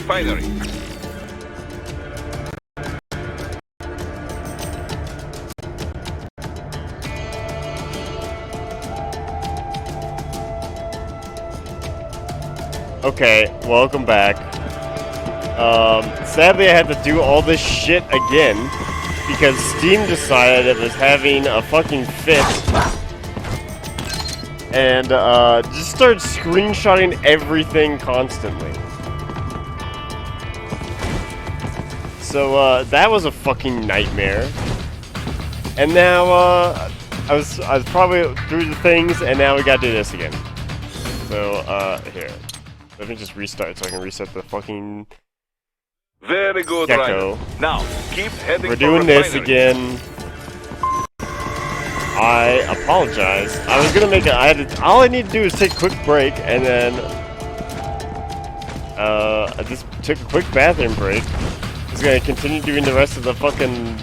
refinery. Okay, welcome back. Sadly I had to do all this shit again because Steam decided it was having a fucking fit and just started screenshotting everything constantly. So that was a fucking nightmare. And now I was probably through the things, and now we gotta do this again. So here. Let me just restart so I can reset the fucking Very good, gecko. Ryder. Now, keep heading We're for doing this refinery. again. I apologize. I was gonna make it. All I need to do is take a quick break, and then I just took a quick bathroom break. I was gonna continue doing the rest of the fucking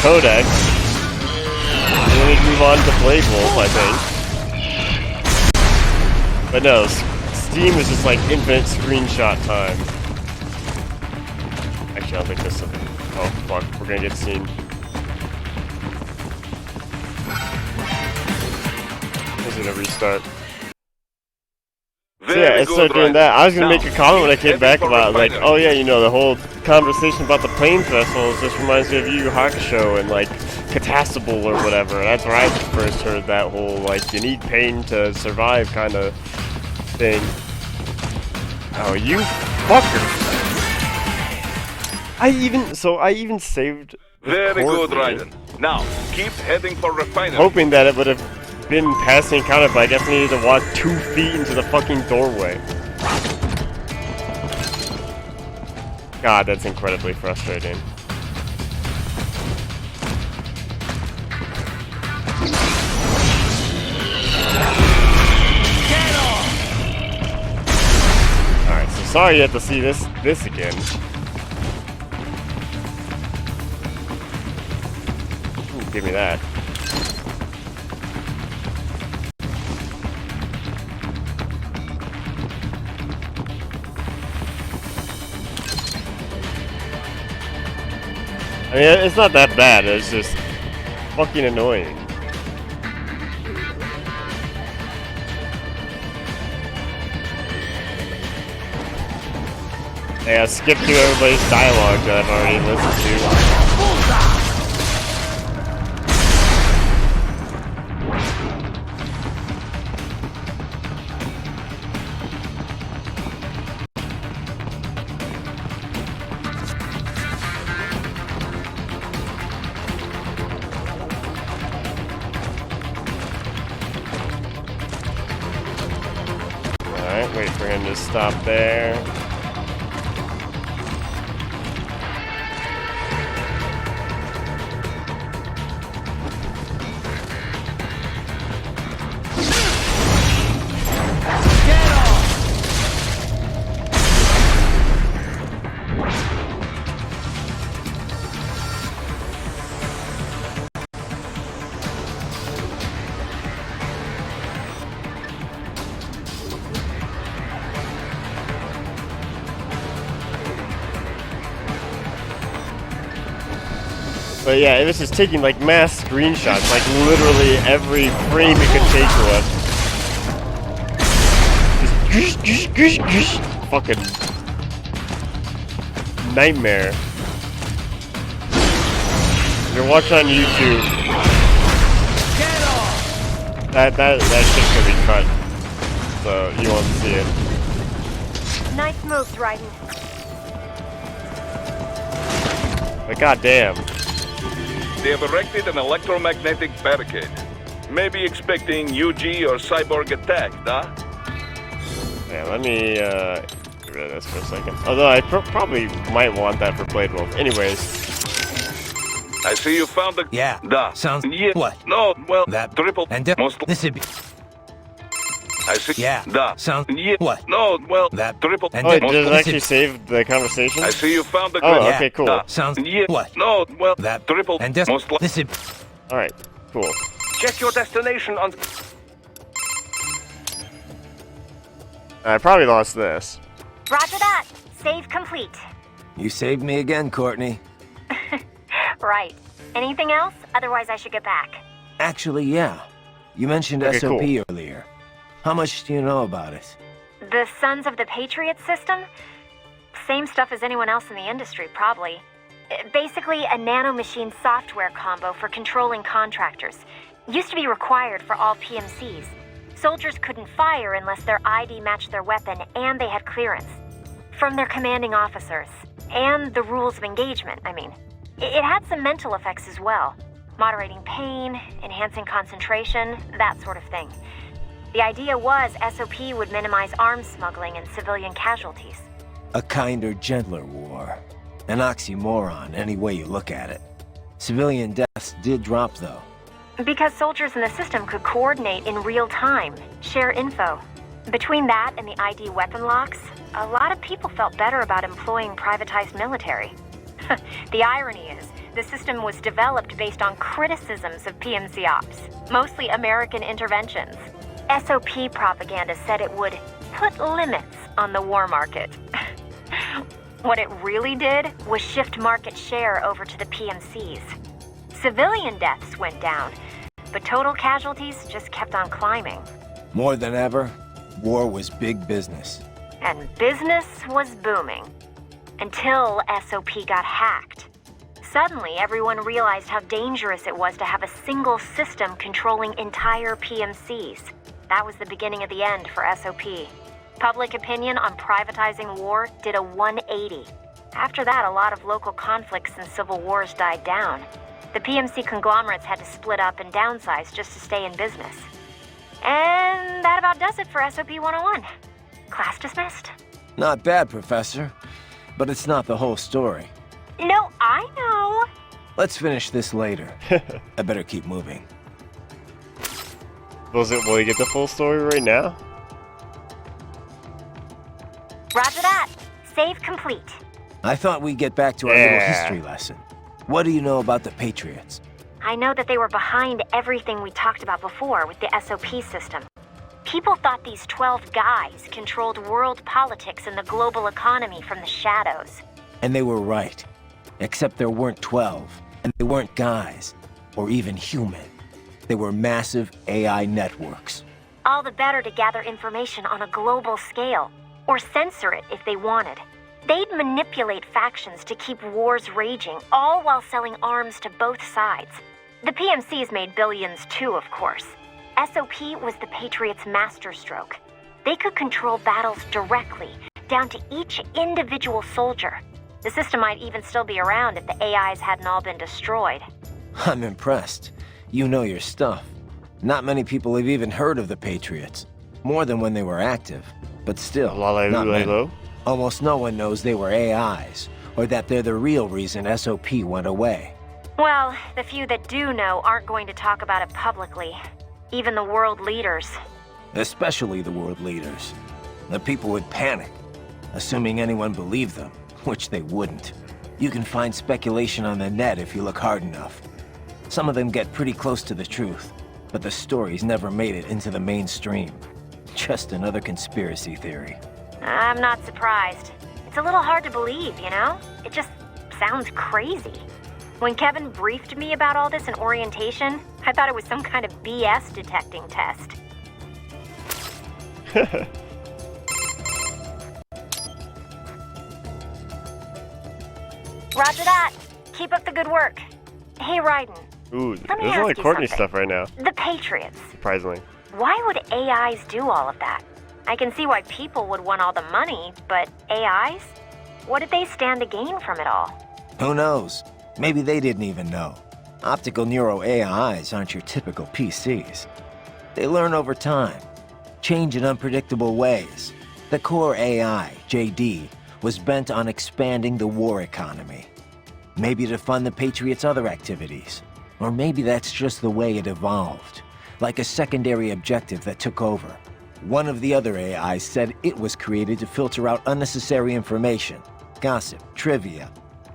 codex, and then we move on to Blade Wolf, I think. But no. Steam is just like infinite screenshot time. Actually, I don't think this will be. Oh fuck, we're gonna get seen. This is gonna restart. So yeah, I started doing that. I was gonna make a comment when I came back about like, oh yeah, you know, the whole conversation about the plane festivals just reminds me of Yu Yu Hakusho and like Catastable or whatever. That's where I first heard that whole like you need pain to survive kind of thing. Oh, you fucker! I even saved. Very good, Ryder. Now, keep heading for refinery. Hoping that it would have been past the encounter, but I guess I needed to walk 2 feet into the fucking doorway. God, that's incredibly frustrating. Alright, so sorry you have to see this again. Ooh, give me that. I mean, it's not that bad, it's just fucking annoying. Yeah, skip through everybody's dialogue that I've already listened to. Alright, wait for him to stop there. But yeah, it was just taking like mass screenshots, like literally every frame it could take to us. Just fucking nightmare. You're watching on YouTube. That shit's gonna be cut. So you won't see it. Nice moves, Raiden. But goddamn. They have erected an electromagnetic barricade. Maybe expecting UG or cyborg attack, huh? Yeah, let me get rid of this for a second. Although I probably might want that for Blade Wolf. Anyways. I see you found the... Yeah. Da. Sounds... Yeah. What? No, well, That... triple... And... most... This would be... I see... Yeah. Da. Sounds... Yeah. What? No, well, That... triple... And... Oh, did most... it actually save the conversation? I see you found the... Oh, grid. okay, cool. Da. Sounds... Yeah. What? No, well, That... triple... And... most... This would... Alright, cool. Check your destination on... I probably lost this. Roger that. Save complete. You saved me again, Courtney. Right. Anything else? Otherwise I should get back. Actually, yeah. You mentioned Okay, SOP cool. earlier. How much do you know about it? The Sons of the Patriot system? Same stuff as anyone else in the industry, probably. Basically, a nanomachine software combo for controlling contractors. Used to be required for all PMCs. Soldiers couldn't fire unless their ID matched their weapon and they had clearance. From their commanding officers. And the rules of engagement, I mean. It had some mental effects as well. Moderating pain, enhancing concentration, that sort of thing. The idea was SOP would minimize arms smuggling and civilian casualties. A kinder, gentler war. An oxymoron, any way you look at it. Civilian deaths did drop, though. Because soldiers in the system could coordinate in real time, share info. Between that and the ID weapon locks, a lot of people felt better about employing privatized military. The irony is, the system was developed based on criticisms of PMC ops, mostly American interventions. SOP propaganda said it would put limits on the war market. What it really did was shift market share over to the PMCs. Civilian deaths went down, but total casualties just kept on climbing. More than ever, war was big business. And business was booming. Until SOP got hacked. Suddenly, everyone realized how dangerous it was to have a single system controlling entire PMCs. That was the beginning of the end for SOP. Public opinion on privatizing war did a 180. After that, a lot of local conflicts and civil wars died down. The PMC conglomerates had to split up and downsize just to stay in business. And that about does it for SOP 101. Class dismissed. Not bad, Professor. But it's not the whole story. No, I know. Let's finish this later. I better keep moving. Will we get the full story right now? Roger that. Save complete. I thought we'd get back to our little history lesson. What do you know about the Patriots? I know that they were behind everything we talked about before with the SOP system. People thought these 12 guys controlled world politics and the global economy from the shadows. And they were right. Except there weren't 12, and they weren't guys, or even human. They were massive AI networks. All the better to gather information on a global scale, or censor it if they wanted. They'd manipulate factions to keep wars raging, all while selling arms to both sides. The PMCs made billions too, of course. SOP was the Patriots' masterstroke. They could control battles directly, down to each individual soldier. The system might even still be around if the AIs hadn't all been destroyed. I'm impressed. You know your stuff. Not many people have even heard of the Patriots. More than when they were active. But still, not many. Almost no one knows they were AIs, or that they're the real reason SOP went away. Well, the few that do know aren't going to talk about it publicly. Even the world leaders. Especially the world leaders. The people would panic, assuming anyone believed them, which they wouldn't. You can find speculation on the net if you look hard enough. Some of them get pretty close to the truth, but the stories never made it into the mainstream. Just another conspiracy theory. I'm not surprised. It's a little hard to believe, you know? It just sounds crazy. When Kevin briefed me about all this in orientation, I thought it was some kind of BS detecting test. Roger that. Keep up the good work. Hey, Raiden. Ooh, Let me there's ask only you Courtney something. stuff right now, The Patriots. surprisingly. Why would AIs do all of that? I can see why people would want all the money, but AIs? What did they stand to gain from it all? Who knows? Maybe they didn't even know. Optical neuro AIs aren't your typical PCs. They learn over time, change in unpredictable ways. The core AI, JD, was bent on expanding the war economy. Maybe to fund the Patriots' other activities. Or maybe that's just the way it evolved, like a secondary objective that took over. One of the other AIs said it was created to filter out unnecessary information, gossip, trivia,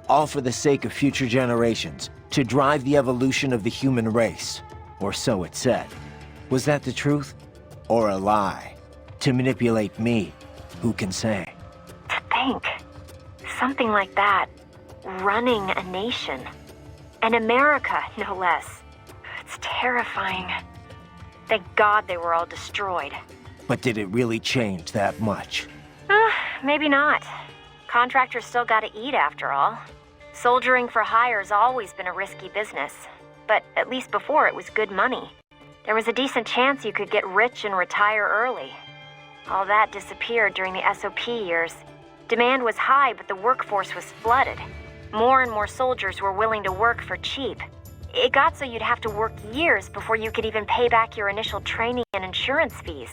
all for the sake of future generations, to drive the evolution of the human race. Or so it said. Was that the truth? Or a lie? To manipulate me? Who can say? To think. Something like that. Running a nation. And America, no less. It's terrifying. Thank God they were all destroyed. But did it really change that much? Maybe not. Contractors still gotta eat after all. Soldiering for hire's always been a risky business. But at least before it was good money. There was a decent chance you could get rich and retire early. All that disappeared during the SOP years. Demand was high, but the workforce was flooded. More and more soldiers were willing to work for cheap. It got so you'd have to work years before you could even pay back your initial training and insurance fees.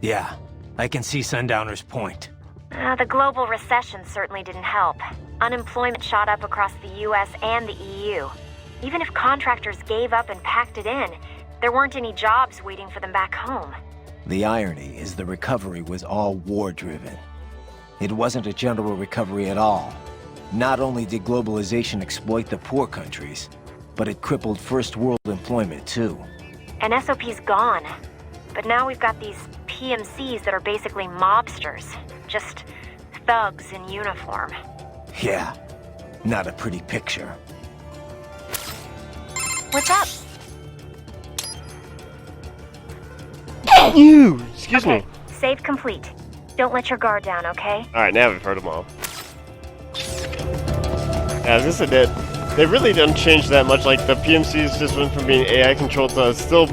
Yeah, I can see Sundowner's point. The global recession certainly didn't help. Unemployment shot up across the US and the EU. Even if contractors gave up and packed it in, there weren't any jobs waiting for them back home. The irony is the recovery was all war-driven. It wasn't a general recovery at all. Not only did globalization exploit the poor countries, but it crippled first world employment too. And SOP's gone. But now we've got these PMCs that are basically mobsters. Just thugs in uniform. Yeah, not a pretty picture. What's up? You! Excuse me. Save complete. Don't let your guard down, okay? Alright, now we've heard them all. Yeah, I was gonna say that they really didn't change that much. Like, the PMCs just went from being AI controlled to still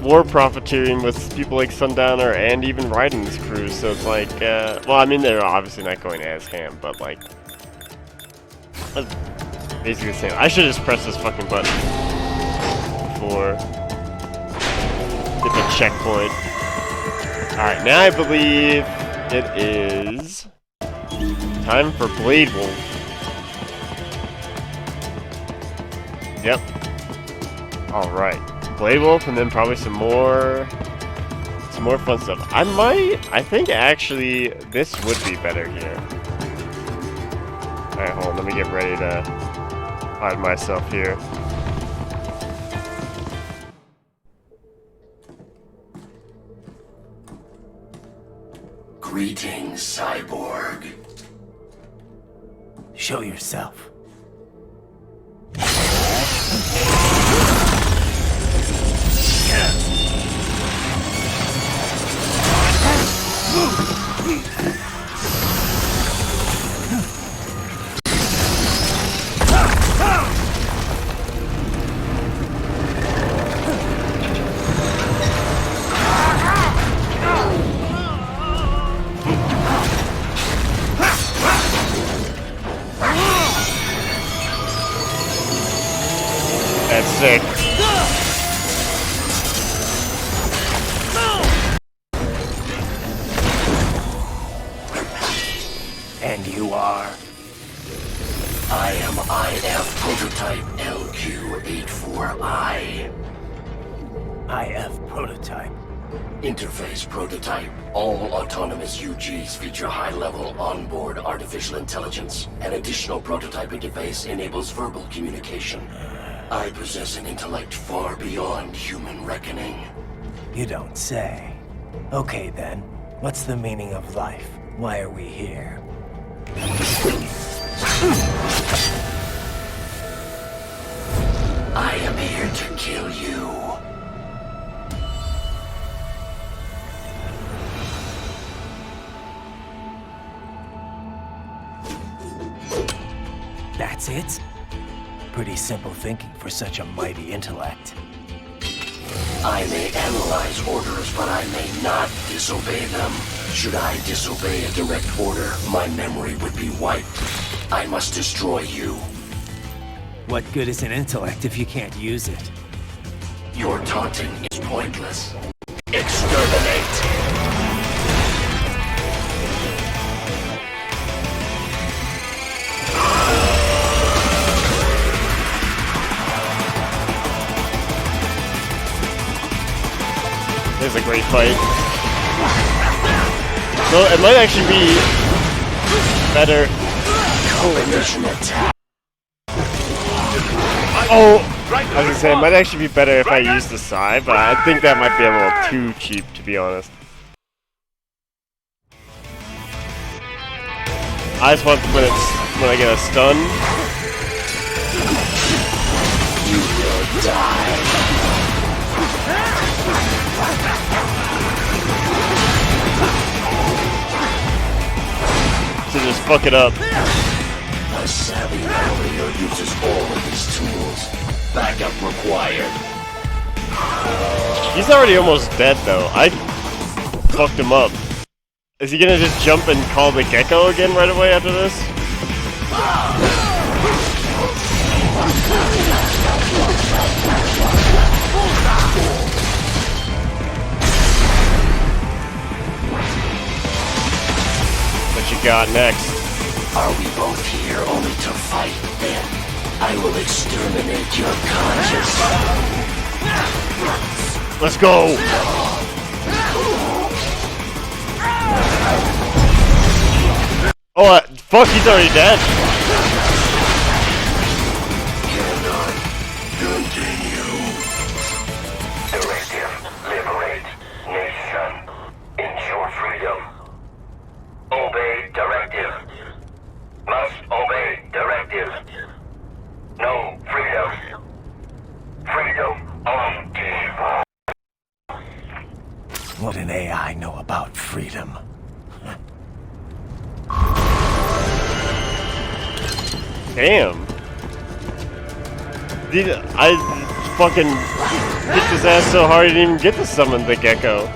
war profiteering with people like Sundowner and even Raiden's crew. So it's like, well, I mean, they're obviously not going as ham, but like, that's basically the same. I should just press this fucking button before get the checkpoint. Alright, now I believe it is time for Blade Wolf. Yep. Alright. Blade Wolf and then probably some more fun stuff. I think actually this would be better here. Alright, hold on, let me get ready to hide myself here. Greetings, Cyborg. Show yourself. That's sick. And you are? I am IF Prototype LQ84I. IF Prototype. Interface Prototype. All autonomous UGs feature high-level onboard artificial intelligence. An additional prototype interface enables verbal communication. I possess an intellect far beyond human reckoning. You don't say. Okay then, what's the meaning of life? Why are we here? I am here to kill you. That's it? Pretty simple thinking for such a mighty intellect. I may analyze orders, but I may not disobey them. Should I disobey a direct order, my memory would be wiped. I must destroy you. What good is an intellect if you can't use it? Your taunting is pointless. Exterminate! There's a great fight. So it might actually be better. Combination attack. Oh! I was gonna say, it might actually be better if I use the Psy, but I think that might be a little too cheap, to be honest. I just want when I get a stun. You will die. To just fuck it up. A savvy warrior uses all of his tools. Backup required. He's already almost dead though. I fucked him up. Is he gonna just jump and call the gecko again right away after this? What you got next? Are we both here only to fight then? I will exterminate your conscience. Let's go! Oh, fuck, he's already dead. Cannot continue. Directive, liberate nation. Ensure freedom. Obey directive. Must obey directive. No freedom. Freedom on default. What an AI know about freedom? Damn. I fucking kicked his ass so hard he didn't even get to summon the gecko.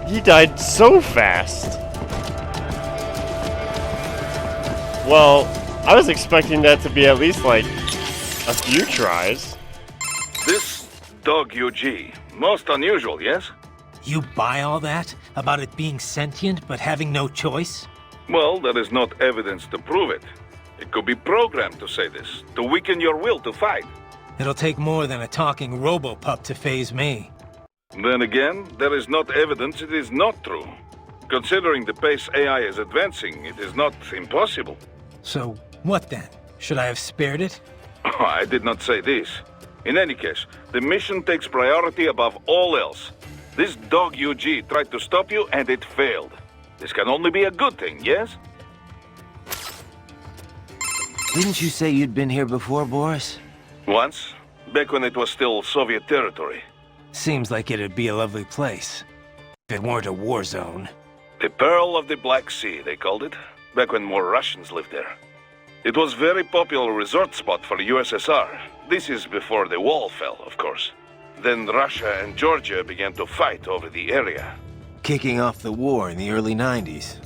He died so fast. Well, I was expecting that to be at least like a few tries. This dog UG, most unusual, yes? You buy all that? About it being sentient but having no choice? Well, there is not evidence to prove it. It could be programmed to say this, to weaken your will to fight. It'll take more than a talking robo-pup to phase me. Then again, there is not evidence it is not true. Considering the pace AI is advancing, it is not impossible. So, what then? Should I have spared it? I did not say this. In any case, the mission takes priority above all else. This dog UG tried to stop you and it failed. This can only be a good thing, yes? Didn't you say you'd been here before, Boris? Once, back when it was still Soviet territory. Seems like it'd be a lovely place. If it weren't a war zone. The Pearl of the Black Sea, they called it, back when more Russians lived there. It was a very popular resort spot for the USSR. This is before the wall fell, of course. Then Russia and Georgia began to fight over the area. Kicking off the war in the early 90s.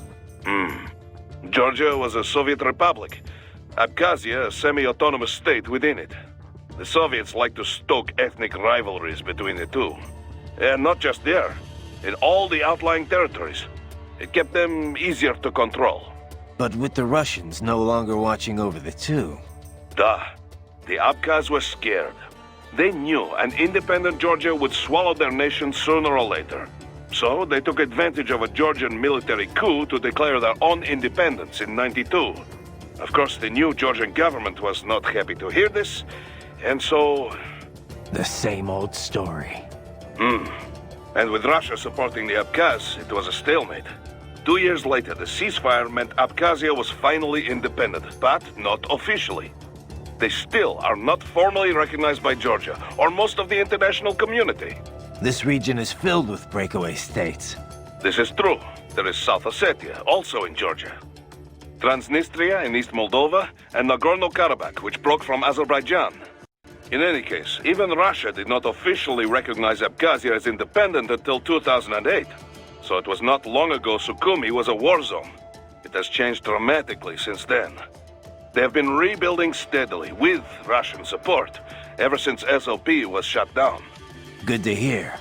Georgia was a Soviet republic. Abkhazia, a semi-autonomous state within it. The Soviets liked to stoke ethnic rivalries between the two. And not just there, in all the outlying territories. It kept them easier to control. But with the Russians no longer watching over the two. Duh. The Abkhaz were scared. They knew an independent Georgia would swallow their nation sooner or later. So they took advantage of a Georgian military coup to declare their own independence in '92. Of course, the new Georgian government was not happy to hear this, and so... The same old story. And with Russia supporting the Abkhaz, it was a stalemate. 2 years later, the ceasefire meant Abkhazia was finally independent, but not officially. They still are not formally recognized by Georgia, or most of the international community. This region is filled with breakaway states. This is true. There is South Ossetia, also in Georgia. Transnistria in East Moldova, and Nagorno-Karabakh, which broke from Azerbaijan. In any case, even Russia did not officially recognize Abkhazia as independent until 2008. So it was not long ago Sukhumi was a war zone. It has changed dramatically since then. They have been rebuilding steadily, with Russian support, ever since SOP was shut down. Good to hear.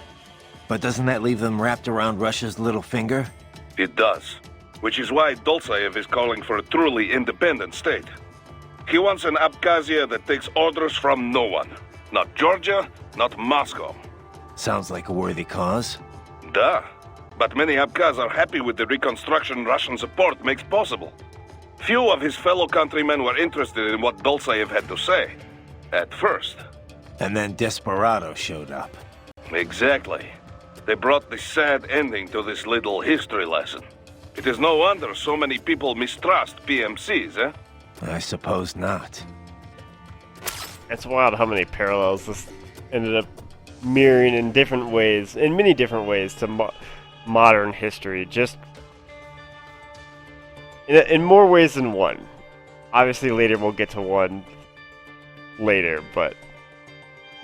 But doesn't that leave them wrapped around Russia's little finger? It does. Which is why Dolzaev is calling for a truly independent state. He wants an Abkhazia that takes orders from no one. Not Georgia, not Moscow. Sounds like a worthy cause. Duh. But many Abkhaz are happy with the reconstruction Russian support makes possible. Few of his fellow countrymen were interested in what Dolzaev had to say. At first. And then Desperado showed up. Exactly. They brought the sad ending to this little history lesson. It is no wonder so many people mistrust PMCs, eh? I suppose not. It's wild how many parallels this ended up mirroring in different ways, in many different ways, to modern history. Just in more ways than one. Obviously, later we'll get to one later, but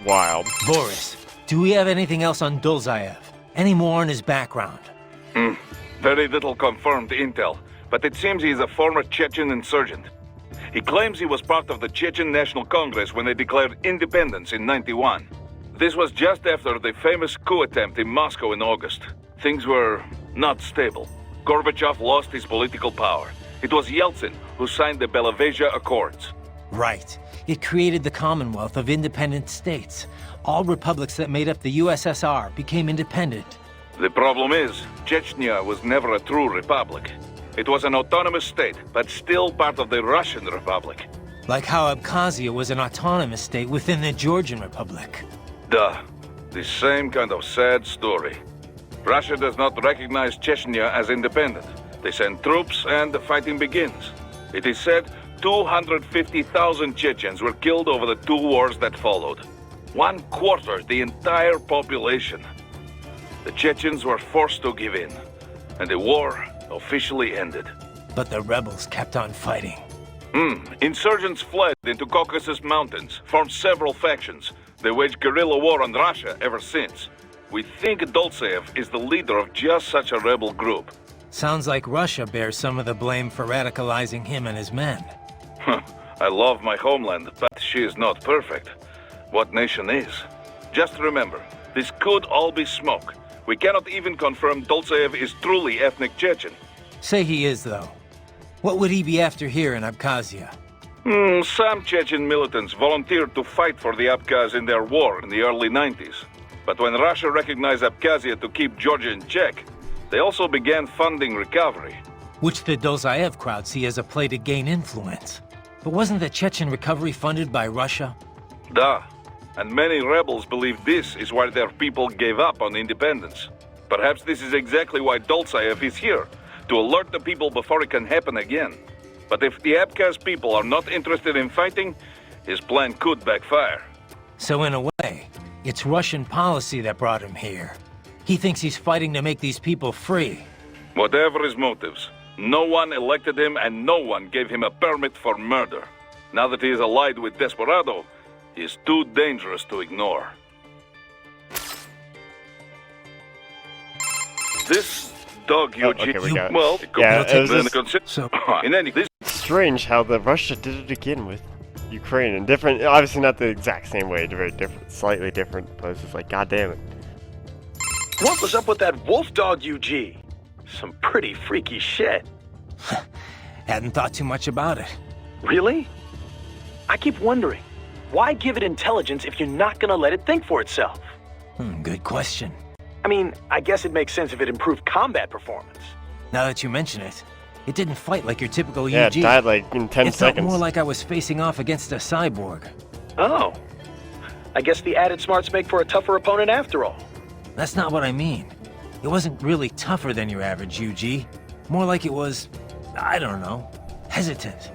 wild. Boris, do we have anything else on Dolzaev? Any more on his background? Very little confirmed intel, but it seems he is a former Chechen insurgent. He claims he was part of the Chechen National Congress when they declared independence in '91. This was just after the famous coup attempt in Moscow in August. Things were not stable. Gorbachev lost his political power. It was Yeltsin who signed the Belavesia Accords. Right. It created the Commonwealth of Independent States. All republics that made up the USSR became independent. The problem is, Chechnya was never a true republic. It was an autonomous state, but still part of the Russian Republic. Like how Abkhazia was an autonomous state within the Georgian Republic. Duh. The same kind of sad story. Russia does not recognize Chechnya as independent. They send troops and the fighting begins. It is said 250,000 Chechens were killed over the 2 wars that followed. 1/4 the entire population. The Chechens were forced to give in, and the war officially ended. But the rebels kept on fighting. Insurgents fled into Caucasus Mountains, formed several factions. They waged guerrilla war on Russia ever since. We think Dolzaev is the leader of just such a rebel group. Sounds like Russia bears some of the blame for radicalizing him and his men. I love my homeland, but she is not perfect. What nation is? Just remember, this could all be smoke. We cannot even confirm Dolzaev is truly ethnic Chechen. Say he is, though. What would he be after here in Abkhazia? Some Chechen militants volunteered to fight for the Abkhaz in their war in the early 90s. But when Russia recognized Abkhazia to keep Georgia in check, they also began funding recovery. Which the Dolzaev crowd see as a play to gain influence. But wasn't the Chechen recovery funded by Russia? Duh. And many rebels believe this is why their people gave up on independence. Perhaps this is exactly why Dolzaev is here, to alert the people before it can happen again. But if the Abkhaz people are not interested in fighting, his plan could backfire. So in a way, it's Russian policy that brought him here. He thinks he's fighting to make these people free. Whatever his motives, no one elected him and no one gave him a permit for murder. Now that he is allied with Desperado, he is too dangerous to ignore. This dog okay, we got it. well, it could Yeah, be it was just- So, in any this Strange how the Russia did it again with Ukraine in different, obviously not the exact same way, very different, slightly different, but it's just like, god damn it. What was up with that wolf dog, UG? Some pretty freaky shit. hadn't thought too much about it. Really? I keep wondering, why give it intelligence if you're not gonna let it think for itself? Good question. I mean, I guess it makes sense if it improved combat performance. Now that you mention it, it didn't fight like your typical Yeah, UG. it died like in 10 It felt seconds. more like I was facing off against a cyborg. Oh. I guess the added smarts make for a tougher opponent after all. That's not what I mean. It wasn't really tougher than your average UG. More like it was, I don't know, hesitant.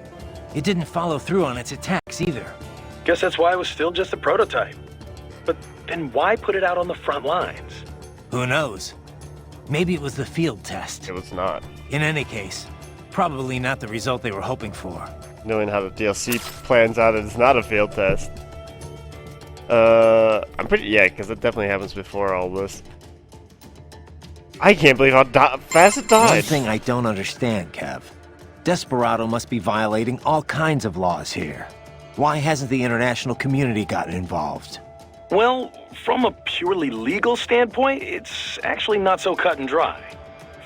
It didn't follow through on its attacks either. Guess that's why it was still just a prototype. But then why put it out on the front lines? Who knows? Maybe it was the field test. It was not. In any case, probably not the result they were hoping for. Knowing how the DLC plans out, it's not a field test. I'm pretty, yeah, because it definitely happens before all this. I can't believe how fast it One died. thing I don't understand, Kev. Desperado must be violating all kinds of laws here. Why hasn't the international community gotten involved? Well, from a purely legal standpoint, it's actually not so cut and dry.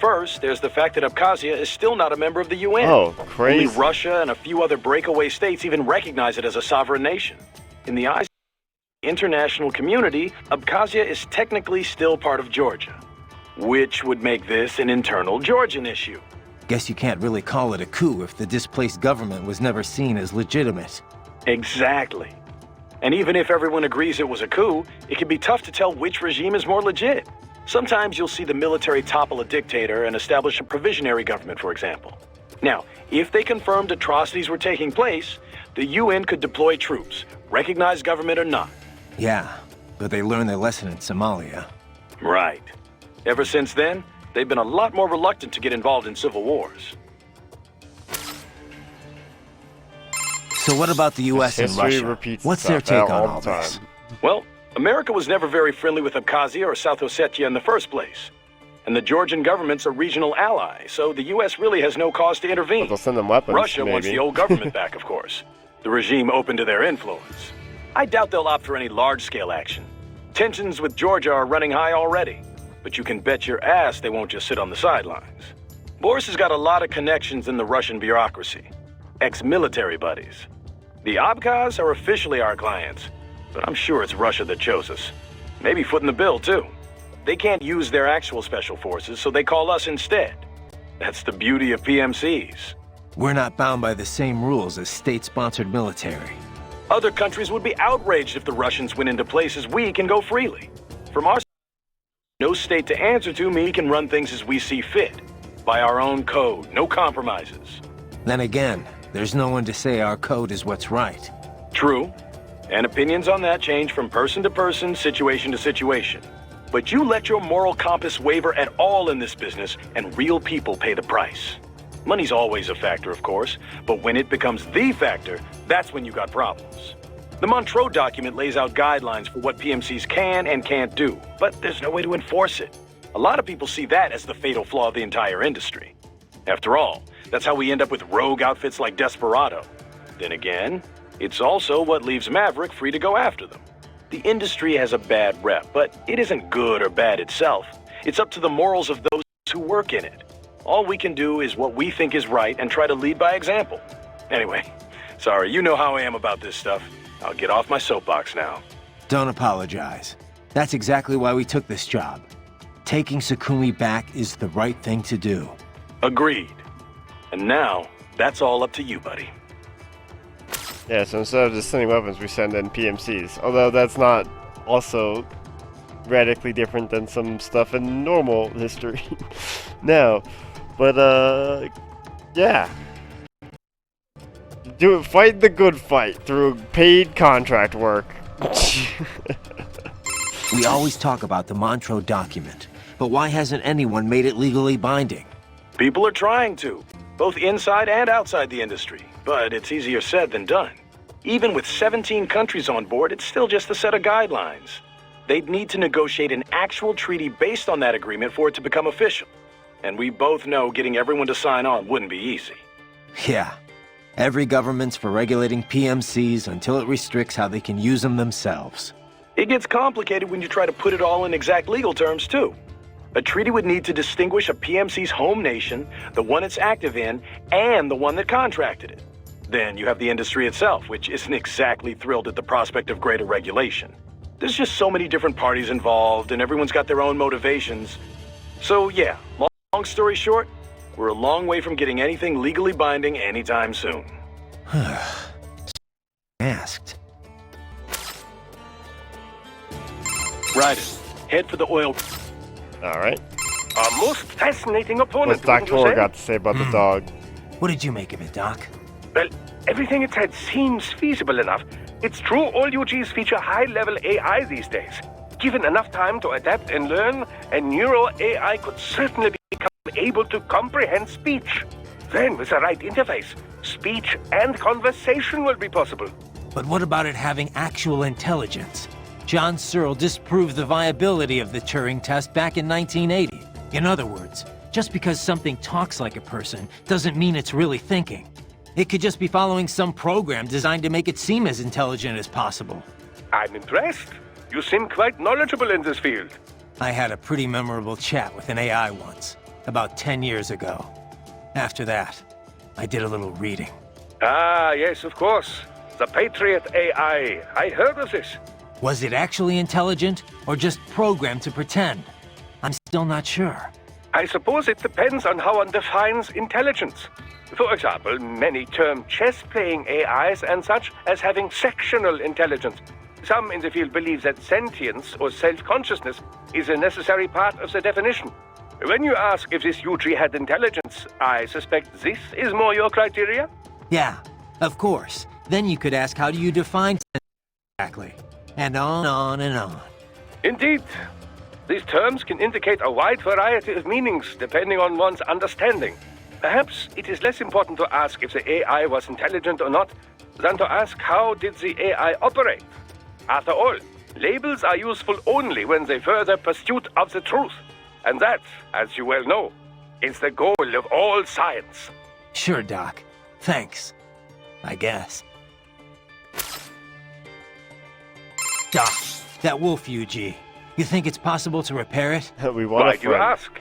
First, there's the fact that Abkhazia is still not a member of the UN. Oh, crazy. Only Russia and a few other breakaway states even recognize it as a sovereign nation. In the eyes of the international community, Abkhazia is technically still part of Georgia, which would make this an internal Georgian issue. Guess you can't really call it a coup if the displaced government was never seen as legitimate. Exactly. And even if everyone agrees it was a coup, it can be tough to tell which regime is more legit. Sometimes you'll see the military topple a dictator and establish a provisionary government, for example. Now, if they confirmed atrocities were taking place, the UN could deploy troops, recognized government or not. Yeah, but they learned their lesson in Somalia. Right. Ever since then, they've been a lot more reluctant to get involved in civil wars. So what about the US and History Russia? repeats What's their itself take on all all the this? time. Well, America was never very friendly with Abkhazia or South Ossetia in the first place. And the Georgian government's a regional ally, so the US really has no cause to intervene. They'll send them weapons, Russia wants maybe. the old government back, of course. The regime open to their influence. I doubt they'll opt for any large-scale action. Tensions with Georgia are running high already, but you can bet your ass they won't just sit on the sidelines. Boris has got a lot of connections in the Russian bureaucracy. Ex-military buddies. The Abkhaz are officially our clients, but I'm sure it's Russia that chose us. Maybe footing the bill, too. They can't use their actual special forces, so they call us instead. That's the beauty of PMCs. We're not bound by the same rules as state-sponsored military. Other countries would be outraged if the Russians went into places we can go freely. From our side, no state to answer to, we can run things as we see fit. By our own code, no compromises. Then again, there's no one to say our code is what's right. True. And opinions on that change from person to person, situation to situation. But you let your moral compass waver at all in this business, and real people pay the price. Money's always a factor, of course, but when it becomes the factor, that's when you got problems. The Montreux document lays out guidelines for what PMCs can and can't do, but there's no way to enforce it. A lot of people see that as the fatal flaw of the entire industry. After all, that's how we end up with rogue outfits like Desperado. Then again, it's also what leaves Maverick free to go after them. The industry has a bad rep, but it isn't good or bad itself. It's up to the morals of those who work in it. All we can do is what we think is right and try to lead by example. Anyway, sorry, you know how I am about this stuff. I'll get off my soapbox now. Don't apologize. That's exactly why we took this job. Taking Sukumi back is the right thing to do. Agreed. And now, that's all up to you, buddy. Yeah, so instead of just sending weapons, we send in PMCs. Although that's not also radically different than some stuff in normal history. No. But, yeah. Fight the good fight through paid contract work. We always talk about the Montreux document, but why hasn't anyone made it legally binding? People are trying to, both inside and outside the industry, but it's easier said than done. Even with 17 countries on board, it's still just a set of guidelines. They'd need to negotiate an actual treaty based on that agreement for it to become official. And we both know getting everyone to sign on wouldn't be easy. Yeah. Every government's for regulating PMCs until it restricts how they can use them themselves. It gets complicated when you try to put it all in exact legal terms, too. A treaty would need to distinguish a PMC's home nation, the one it's active in, and the one that contracted it. Then you have the industry itself, which isn't exactly thrilled at the prospect of greater regulation. There's just so many different parties involved, and everyone's got their own motivations. So yeah, long story short, we're a long way from getting anything legally binding anytime soon. Asked. Ryder, head for the oil. Alright. A most fascinating opponent, What's Dr. wouldn't you say? got to say about the dog? What did you make of it, Doc? Well, everything it said seems feasible enough. It's true all UGs feature high-level AI these days. Given enough time to adapt and learn, a neural AI could certainly become able to comprehend speech. Then, with the right interface, speech and conversation will be possible. But what about it having actual intelligence? John Searle disproved the viability of the Turing test back in 1980. In other words, just because something talks like a person doesn't mean it's really thinking. It could just be following some program designed to make it seem as intelligent as possible. I'm impressed. You seem quite knowledgeable in this field. I had a pretty memorable chat with an AI once, about 10 years ago. After that, I did a little reading. Ah, yes, of course. The Patriot AI. I heard of this. Was it actually intelligent, or just programmed to pretend? I'm still not sure. I suppose it depends on how one defines intelligence. For example, many term chess-playing AIs and such as having sectional intelligence. some in the field believe that sentience or self-consciousness is a necessary part of the definition. When you ask if this UG had intelligence, I suspect this is more your criteria? Yeah, of course. Then you could ask, how do you define exactly? And on and on. Indeed. These terms can indicate a wide variety of meanings depending on one's understanding. Perhaps it is less important to ask if the AI was intelligent or not than to ask how did the AI operate. After all, labels are useful only when they further pursuit of the truth. And that, as you well know, is the goal of all science. Sure, Doc. Thanks. I guess. Doc, that wolf UG. You think it's possible to repair it? We want Why a do you friend. ask?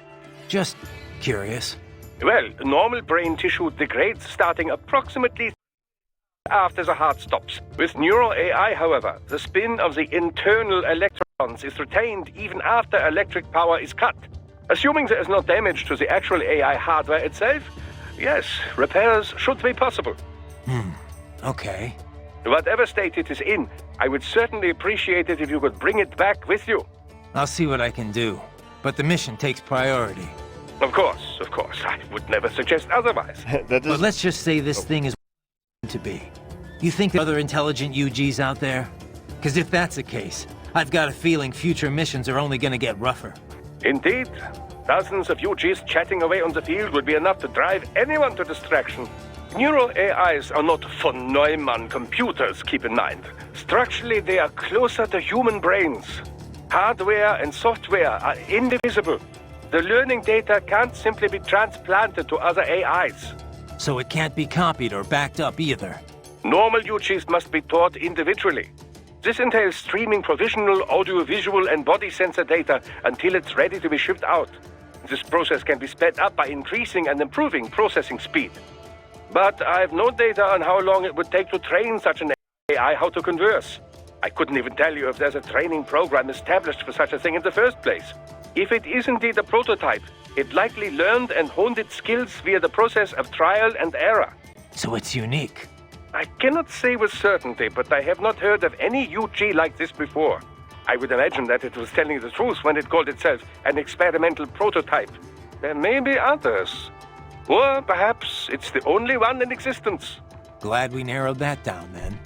Just curious. Well, normal brain tissue degrades starting approximately after the heart stops. With neural AI, however, the spin of the internal electrons is retained even after electric power is cut. Assuming there is no damage to the actual AI hardware itself, yes, repairs should be possible. Okay. Whatever state it is in, I would certainly appreciate it if you could bring it back with you. I'll see what I can do. But the mission takes priority. Of course. I would never suggest otherwise. That But just, let's just say this thing is to be. You think there are other intelligent UGs out there? Because if that's the case, I've got a feeling future missions are only gonna get rougher. Indeed. Dozens of UGs chatting away on the field would be enough to drive anyone to distraction. Neural AIs are not von Neumann computers, keep in mind. Structurally, they are closer to human brains. Hardware and software are indivisible. The learning data can't simply be transplanted to other AIs. So it can't be copied or backed up either. Normal UGs must be taught individually. This entails streaming provisional, audiovisual, and body sensor data until it's ready to be shipped out. This process can be sped up by increasing and improving processing speed. But I have no data on how long it would take to train such an AI how to converse. I couldn't even tell you if there's a training program established for such a thing in the first place. If it is indeed a prototype, it likely learned and honed its skills via the process of trial and error. So it's unique. I cannot say with certainty, but I have not heard of any UG like this before. I would imagine that it was telling the truth when it called itself an experimental prototype. There may be others. Or perhaps it's the only one in existence. Glad we narrowed that down then.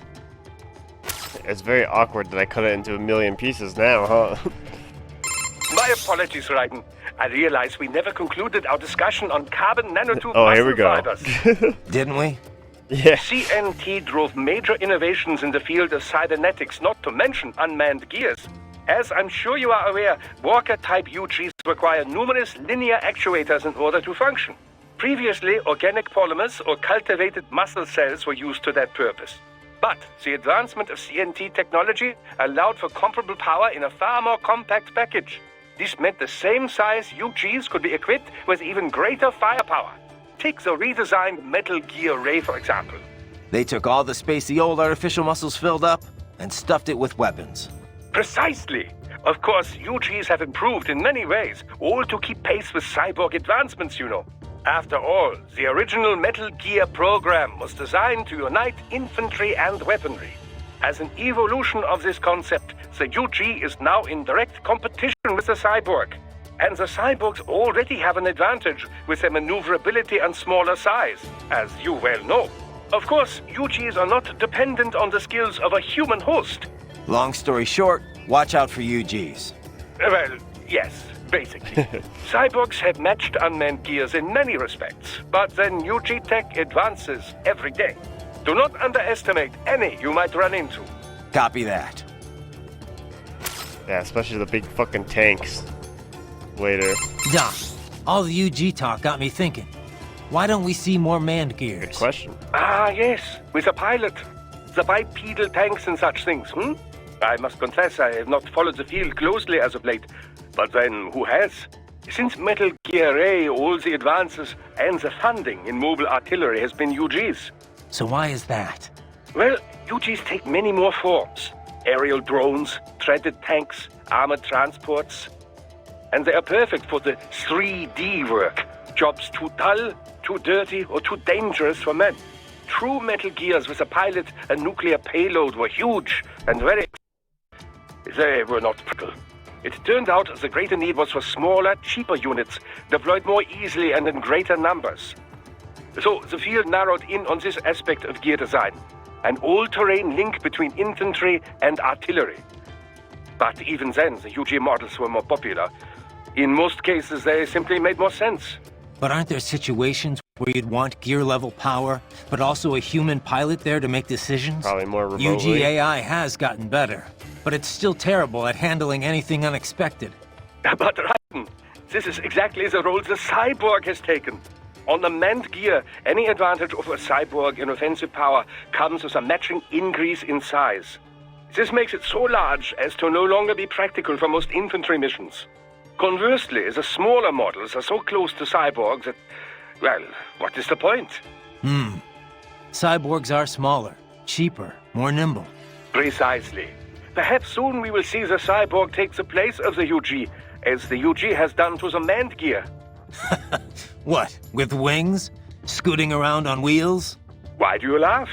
it's very awkward that I cut it into a million pieces now, huh? My apologies, Raiden. I realize we never concluded our discussion on carbon nanotube Oh, here we muscle go. fibers. Didn't we? Yeah. CNT drove major innovations in the field of cybernetics, not to mention unmanned gears. As I'm sure you are aware, Walker-type UGs require numerous linear actuators in order to function. Previously, organic polymers or cultivated muscle cells were used to that purpose. But the advancement of CNT technology allowed for comparable power in a far more compact package. This meant the same size UGs could be equipped with even greater firepower. Take the redesigned Metal Gear Ray, for example. They took all the space the old artificial muscles filled up and stuffed it with weapons. Precisely. Of course, UGs have improved in many ways, all to keep pace with cyborg advancements, you know. After all, the original Metal Gear program was designed to unite infantry and weaponry. As an evolution of this concept, the UG is now in direct competition with the cyborg. And the cyborgs already have an advantage with their maneuverability and smaller size, as you well know. Of course, UGs are not dependent on the skills of a human host. Long story short, watch out for UGs. Well, yes, basically. Cyborgs have matched unmanned gears in many respects, but then UG tech advances every day. Do not underestimate any you might run into. Copy that. Yeah, especially the big fucking tanks. Later. Doc, all the UG talk got me thinking. Why don't we see more manned gears? Question. Ah, yes, with a pilot. The bipedal tanks and such things, I must confess I have not followed the field closely as of late. But then, who has? Since Metal Gear Ray, all the advances and the funding in mobile artillery has been UGs. So why is that? Well, UGs take many more forms. Aerial drones, treaded tanks, armored transports. And they are perfect for the 3D work. Jobs too dull, too dirty, or too dangerous for men. True Metal Gears with a pilot and nuclear payload were huge and very they were not practical. It turned out the greater need was for smaller, cheaper units, deployed more easily and in greater numbers. So the field narrowed in on this aspect of gear design, an all-terrain link between infantry and artillery. But even then, the UG models were more popular. In most cases, they simply made more sense. But aren't there situations where you'd want gear-level power, but also a human pilot there to make decisions? Probably more remotely. UGAI has gotten better, but it's still terrible at handling anything unexpected. But Raiden, this is exactly the role the cyborg has taken. On the manned gear, any advantage over a cyborg in offensive power comes with a matching increase in size. This makes it so large as to no longer be practical for most infantry missions. Conversely, the smaller models are so close to cyborgs that, well, what is the point? Cyborgs are smaller, cheaper, more nimble. Precisely. Perhaps soon we will see the cyborg take the place of the UG, as the UG has done to the manned gear. What, with wings? Scooting around on wheels? Why do you laugh?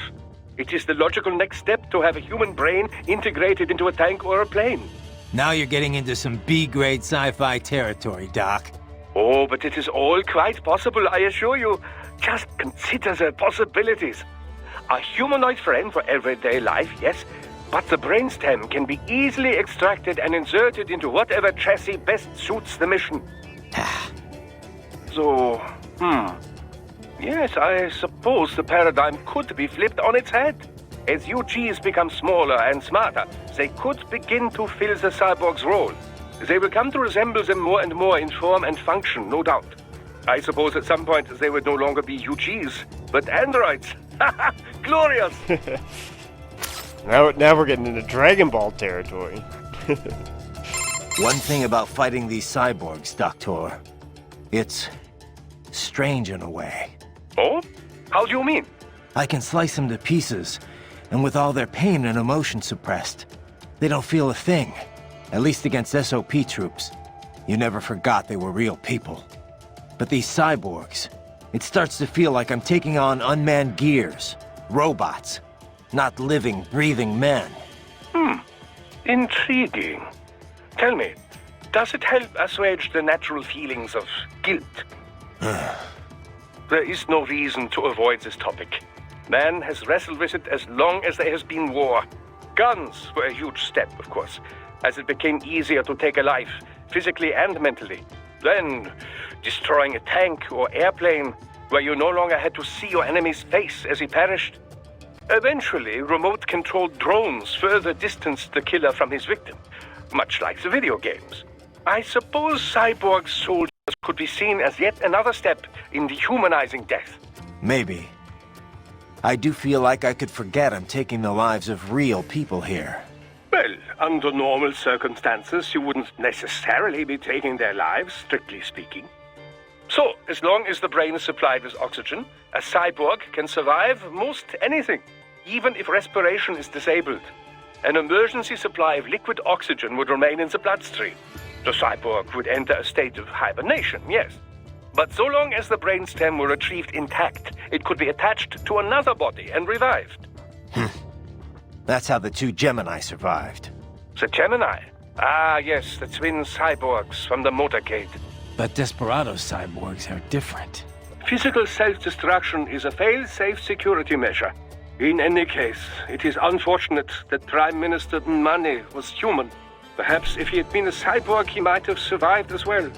It is the logical next step to have a human brain integrated into a tank or a plane. Now you're getting into some B-grade sci-fi territory, Doc. Oh, but it is all quite possible, I assure you. Just consider the possibilities. A humanoid frame for everyday life, yes, but the brainstem can be easily extracted and inserted into whatever chassis best suits the mission. So, yes, I suppose the paradigm could be flipped on its head. As UGs become smaller and smarter, they could begin to fill the cyborg's role. They will come to resemble them more and more in form and function, no doubt. I suppose at some point they would no longer be UGs, but androids. Glorious! Now we're getting into Dragon Ball territory. One thing about fighting these cyborgs, Doctor, it's strange in a way. Oh? How do you mean? I can slice them to pieces, and with all their pain and emotion suppressed, they don't feel a thing. At least against SOP troops. You never forgot they were real people. But these cyborgs, it starts to feel like I'm taking on unmanned gears, robots, not living, breathing men. Intriguing. Tell me, does it help assuage the natural feelings of guilt? There is no reason to avoid this topic. Man has wrestled with it as long as there has been war. Guns were a huge step, of course, as it became easier to take a life, physically and mentally. Then, destroying a tank or airplane, where you no longer had to see your enemy's face as he perished. Eventually, remote-controlled drones further distanced the killer from his victim, much like the video games. I suppose cyborg soldiers could be seen as yet another step in dehumanizing death. Maybe. I do feel like I could forget I'm taking the lives of real people here. Well, under normal circumstances, you wouldn't necessarily be taking their lives, strictly speaking. So, as long as the brain is supplied with oxygen, a cyborg can survive most anything, even if respiration is disabled. An emergency supply of liquid oxygen would remain in the bloodstream. The cyborg would enter a state of hibernation, yes. But so long as the brainstem were retrieved intact, it could be attached to another body and revived. That's how the two Gemini survived. The Gemini? Ah, yes, the twin cyborgs from the motorcade. But Desperado cyborgs are different. Physical self-destruction is a fail-safe security measure. In any case, it is unfortunate that Prime Minister Nmane was human. Perhaps if he had been a cyborg, he might have survived as well.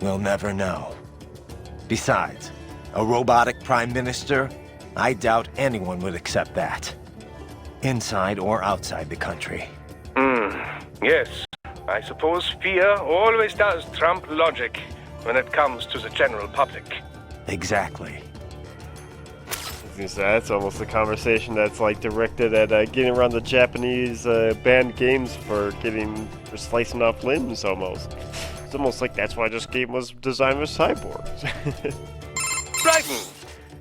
We'll never know. Besides, a robotic prime minister? I doubt anyone would accept that. Inside or outside the country. Yes. I suppose fear always does trump logic when it comes to the general public. Exactly. That's almost a conversation that's like directed at getting around the Japanese banned games for slicing off limbs almost. It's almost like that's why this game was designed with cyborgs. Raiden!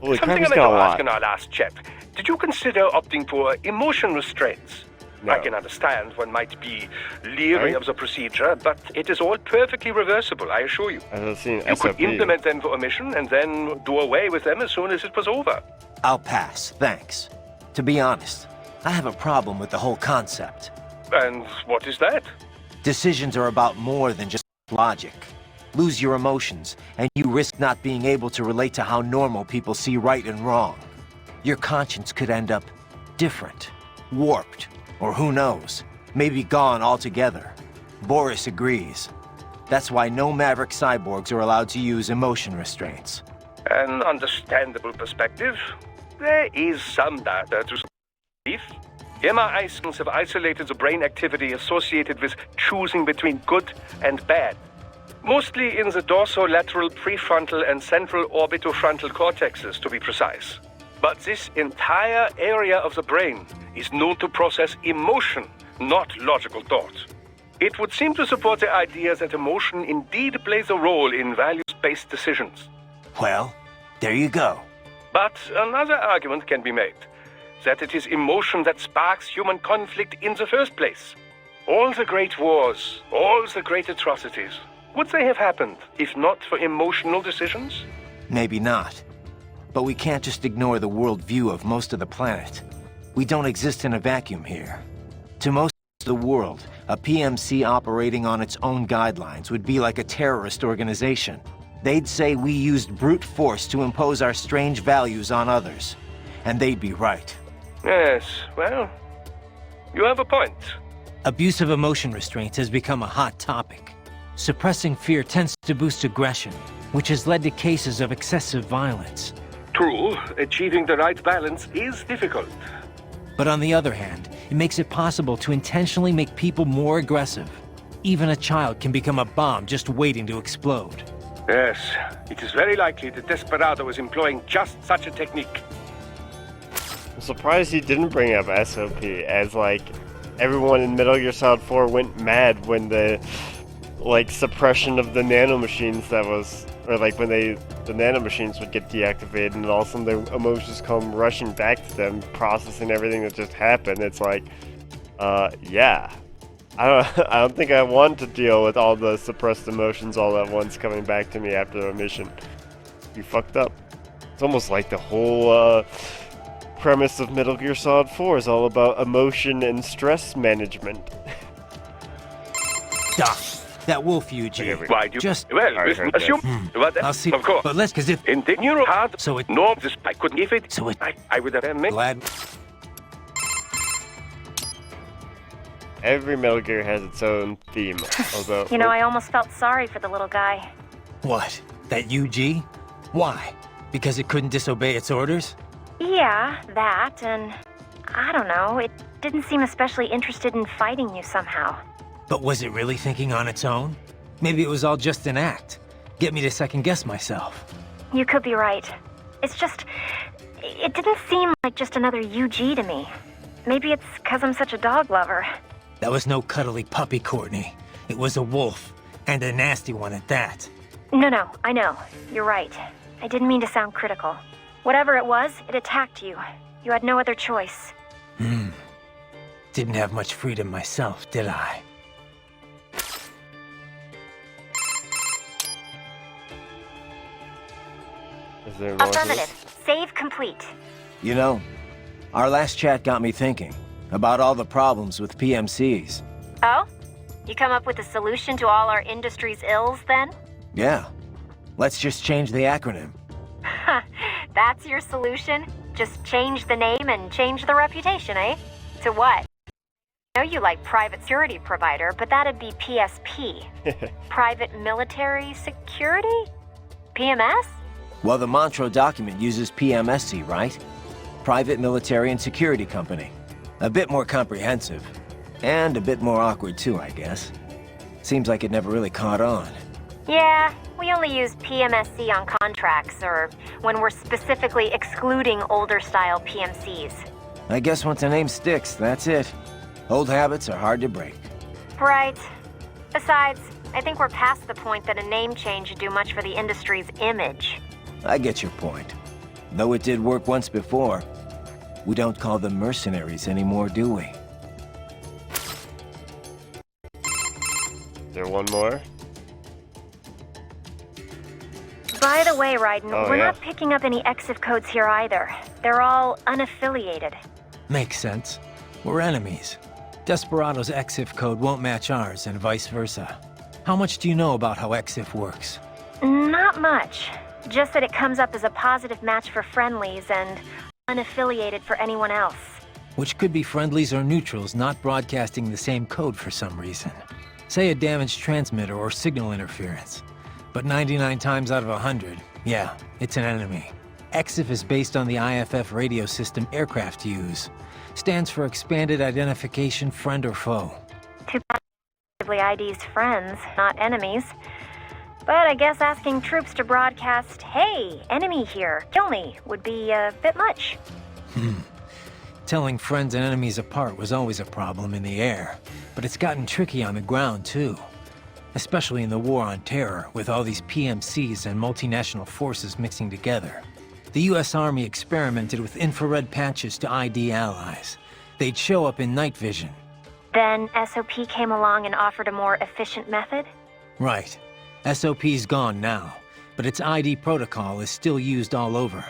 Holy crap, Something I he's meant to got a ask lot. in our last chat. Did you consider opting for emotion restraints? No. I can understand one might be leery Right. of the procedure, but it is all perfectly reversible, I assure you. I've seen You could SOP. implement them for a mission and then do away with them as soon as it was over. I'll pass, thanks. To be honest, I have a problem with the whole concept. And what is that? Decisions are about more than just logic. Lose your emotions, and you risk not being able to relate to how normal people see right and wrong. Your conscience could end up different, warped, or who knows, maybe gone altogether. Boris agrees. That's why no Maverick cyborgs are allowed to use emotion restraints. An understandable perspective. There is some data to belief. MRI scans have isolated the brain activity associated with choosing between good and bad. Mostly in the dorsolateral prefrontal and central orbitofrontal cortexes, to be precise. But this entire area of the brain is known to process emotion, not logical thought. It would seem to support the idea that emotion indeed plays a role in values-based decisions. Well, there you go. But another argument can be made, that it is emotion that sparks human conflict in the first place. All the great wars, all the great atrocities, would they have happened if not for emotional decisions? Maybe not. But we can't just ignore the worldview of most of the planet. We don't exist in a vacuum here. To most of the world, a PMC operating on its own guidelines would be like a terrorist organization. They'd say we used brute force to impose our strange values on others. And they'd be right. Yes, well, you have a point. Abuse of emotion restraints has become a hot topic. Suppressing fear tends to boost aggression, which has led to cases of excessive violence. True, achieving the right balance is difficult. But on the other hand, it makes it possible to intentionally make people more aggressive. Even a child can become a bomb just waiting to explode. Yes, it is very likely that Desperado is employing just such a technique. I'm surprised he didn't bring up SOP, as like everyone in Metal Gear Solid 4 went mad when the like suppression of the nanomachines that was, or like when the nanomachines would get deactivated and all of a sudden their emotions come rushing back to them, processing everything that just happened. It's like, yeah. I don't think I want to deal with all the suppressed emotions all at once coming back to me after a mission. You fucked up. It's almost like the whole premise of Metal Gear Solid 4 is all about emotion and stress management. Doc, that wolf UG. Why do you Just... Well, I listen, heard assume... But, I'll see. of course. But let's, cause if... In the neuro hard... So it... No, this, I couldn't give it. So it... I would have made... Glad... Every Metal Gear has its own theme, although... You know, I almost felt sorry for the little guy. What? That UG? Why? Because it couldn't disobey its orders? Yeah, that, and I don't know, it didn't seem especially interested in fighting you somehow. But was it really thinking on its own? Maybe it was all just an act. Get me to second-guess myself. You could be right. It's just... it didn't seem like just another UG to me. Maybe it's because I'm such a dog lover. That was no cuddly puppy, Courtney. It was a wolf, and a nasty one at that. No, I know. You're right. I didn't mean to sound critical. Whatever it was, it attacked you. You had no other choice. Didn't have much freedom myself, did I? Is there more to this? Affirmative. Save complete. You know, our last chat got me thinking about all the problems with PMCs. Oh? You come up with a solution to all our industry's ills, then? Yeah. Let's just change the acronym. That's your solution? Just change the name and change the reputation, eh? To what? I know you like private security provider, but that'd be PSP. Private military security? PMS? Well, the Montreux document uses PMSC, right? Private Military and Security Company. A bit more comprehensive. And a bit more awkward too, I guess. Seems like it never really caught on. Yeah, we only use PMSC on contracts, or when we're specifically excluding older-style PMCs. I guess once a name sticks, that's it. Old habits are hard to break. Right. Besides, I think we're past the point that a name change would do much for the industry's image. I get your point. Though it did work once before. We don't call them mercenaries anymore, do we? Is there one more? By the way, Raiden, we're yeah. not picking up any EXIF codes here either. They're all unaffiliated. Makes sense. We're enemies. Desperado's EXIF code won't match ours, and vice versa. How much do you know about how EXIF works? Not much. Just that it comes up as a positive match for friendlies and unaffiliated for anyone else. Which could be friendlies or neutrals not broadcasting the same code for some reason. Say a damaged transmitter or signal interference. But 99 times out of 100, yeah, it's an enemy. EXIF is based on the IFF radio system aircraft use. Stands for Expanded Identification Friend or Foe. Too bad ID's friends, not enemies. But I guess asking troops to broadcast, "Hey, enemy here, kill me," would be a bit much. Telling friends and enemies apart was always a problem in the air, but it's gotten tricky on the ground too. Especially in the War on Terror, with all these PMCs and multinational forces mixing together. The US Army experimented with infrared patches to ID allies. They'd show up in night vision. Then SOP came along and offered a more efficient method? Right. SOP's gone now, but its ID protocol is still used all over.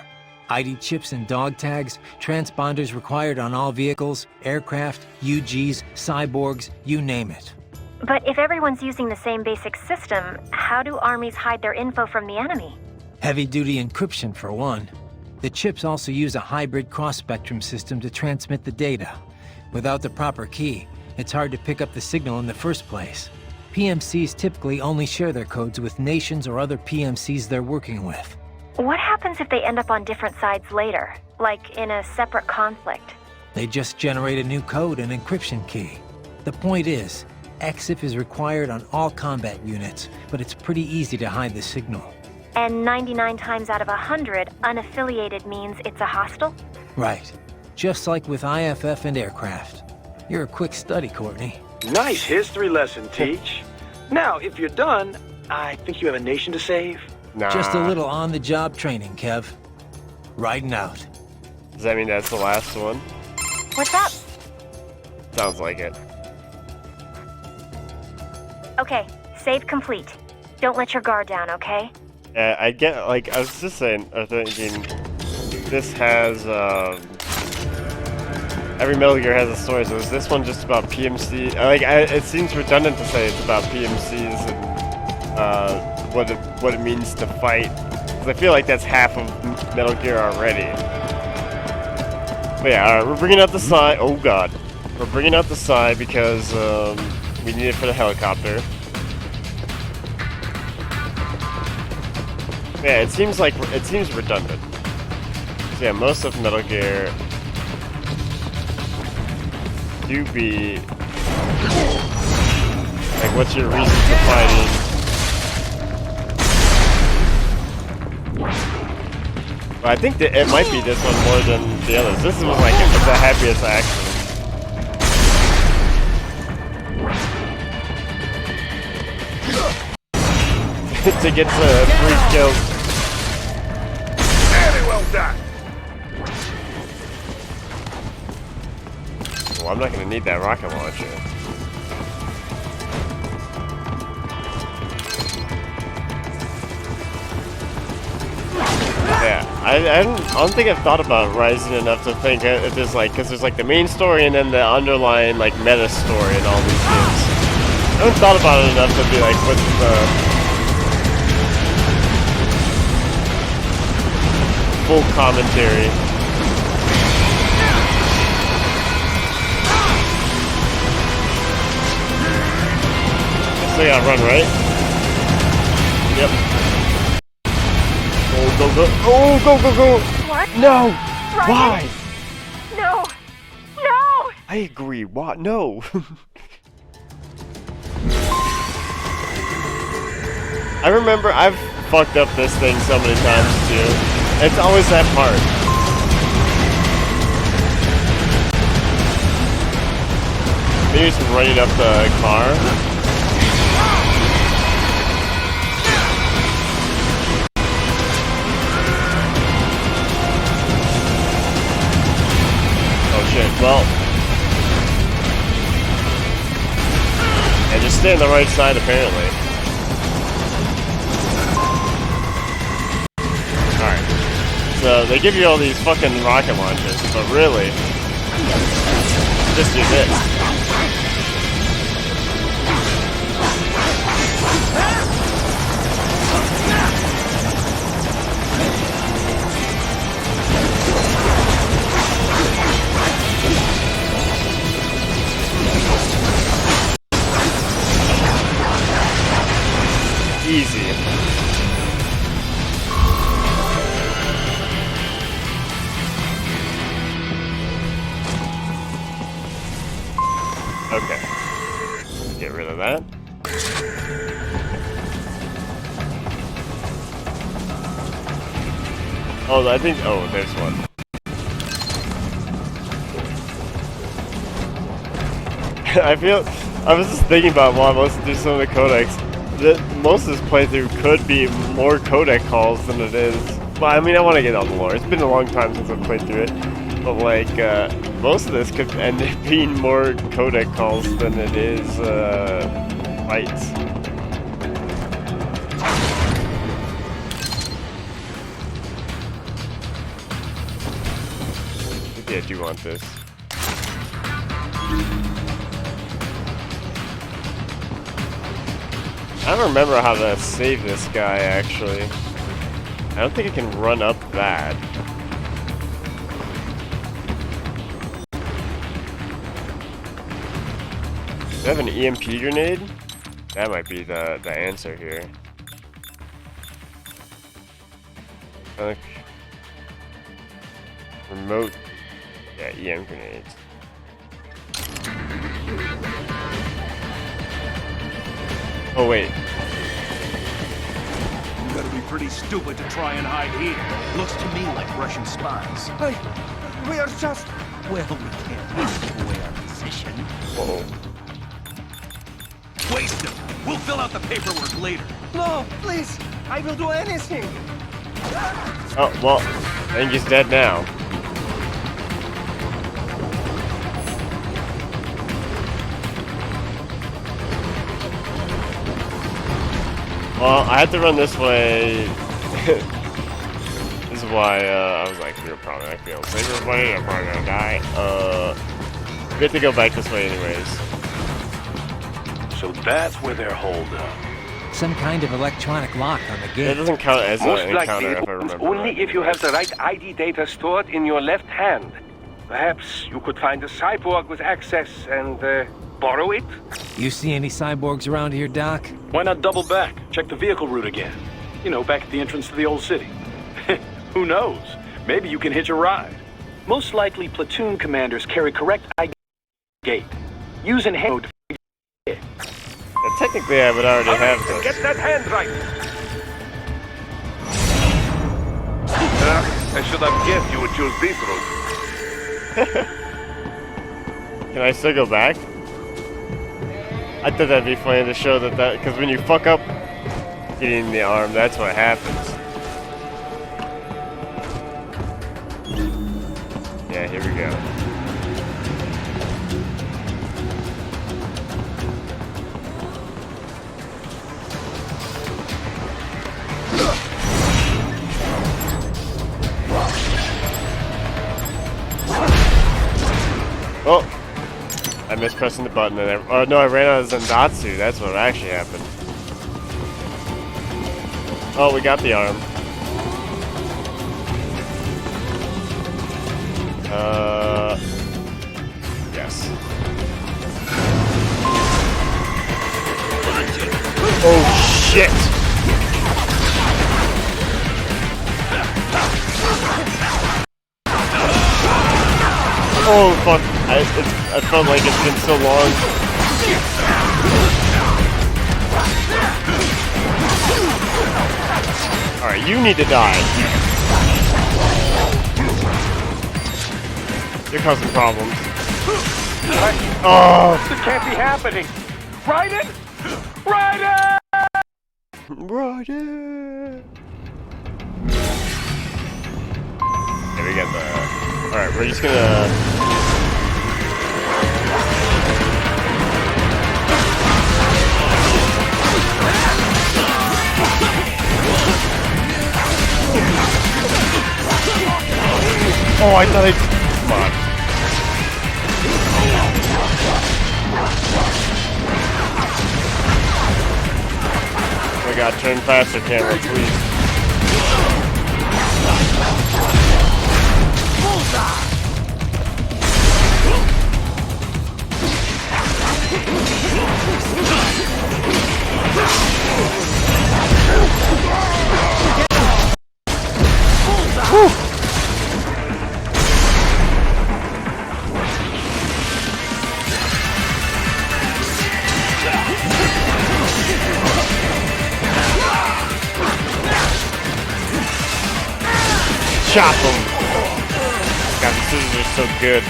ID chips and dog tags, transponders required on all vehicles, aircraft, UGs, cyborgs, you name it. But if everyone's using the same basic system, how do armies hide their info from the enemy? Heavy-duty encryption for one. The chips also use a hybrid cross-spectrum system to transmit the data. Without the proper key, it's hard to pick up the signal in the first place. PMCs typically only share their codes with nations or other PMCs they're working with. What happens if they end up on different sides later, like in a separate conflict? They just generate a new code and encryption key. The point is, EXIF is required on all combat units, but it's pretty easy to hide the signal. And 99 times out of 100, unaffiliated means it's a hostile? Right. Just like with IFF and aircraft. You're a quick study, Courtney. Nice history lesson, Teach. Now, if you're done, I think you have a nation to save. Nah. Just a little on-the-job training, Kev. Riding out. Does that mean that's the last one? What's up? Sounds like it. Okay, save complete. Don't let your guard down, okay? I get, like, I was just saying, or thinking, this has, every Metal Gear has a story, so is this one just about PMC? It seems redundant to say it's about PMCs and, what it means to fight. Because I feel like that's half of Metal Gear already. But yeah, alright, we're bringing out the Psy. Oh god. We're bringing out the Psy because, we need it for the helicopter. Yeah, it seems redundant. So yeah, most of Metal Gear do be like, what's your reason for fighting? But I think that it might be this one more than the others. This was like the happiest action. To get to 3 kills. Very well done. Well, I'm not gonna need that rocket launcher. Yeah, I don't think I've thought about Rising enough to think there's like, because there's like the main story and then the underlying like meta story in all these games. I haven't thought about it enough to be like, what's the full commentary. I still gotta run, right? Yep. Oh, go, go. Oh, go, go, go. What? No. Ryan? Why? No! No! I agree. What? No. I remember I've fucked up this thing so many times too. It's always that part. Maybe just running up the car. Oh shit, well. And just stay on the right side apparently. So they give you all these fucking rocket launchers, but really, just do this. Easy. Okay. Get rid of that. Oh, I think. Oh, there's one. I feel. I was just thinking about while I listened to some of the codecs that most of this playthrough could be more codec calls than it is. Well, I mean, I want to get all the lore. It's been a long time since I've played through it. But, like, most of this could end up being more codec calls than it is, fights. Yeah, do you want this? I don't remember how to save this guy, actually. I don't think I can run up that. Do I have an EMP grenade? That might be the answer here. Remote. Yeah, EM grenades. Oh, wait. You gotta be pretty stupid to try and hide here. Looks to me like Russian spies. Hey, we are just... Well, we can't give away our position. Whoa. Waste them. We'll fill out the paperwork later. No, please. I will do anything. Oh, well, I think he's dead now. Well, I had to run this way. This is why I was like, we're probably not gonna be able to save everybody. I'm probably gonna die. We have to go back this way anyways. So that's where they're holed up. Some kind of electronic lock on the It gate. doesn't count as Most an likely, encounter if I remember only right. if you have the right ID data stored in your left hand. Perhaps you could find a cyborg with access and borrow it? You see any cyborgs around here, Doc? Why not double back? Check the vehicle route again. You know, back at the entrance to the old city. Who knows? Maybe you can hitch a ride. Most likely, platoon commanders carry correct ID gate. Use in hand to figure it. Technically, I would already have this. Get that hand right. I should have guessed you would choose this route. Can I still go back? I thought that'd be funny to show that because when you fuck up getting the arm, that's what happens. Yeah, here we go. Oh! I missed pressing the button and oh no, I ran out of Zandatsu. That's what actually happened. Oh, we got the arm. Yes. Oh shit! Oh fuck! I felt like it's been so long. All right, you need to die. You're causing problems. Oh! This can't be happening. Raiden! Raiden! Roger. Yeah, we got the. All right, we're just gonna. Oh, I thought I. Come on. my god, turn faster, camera, please. Chop him! God, the scissors are so good.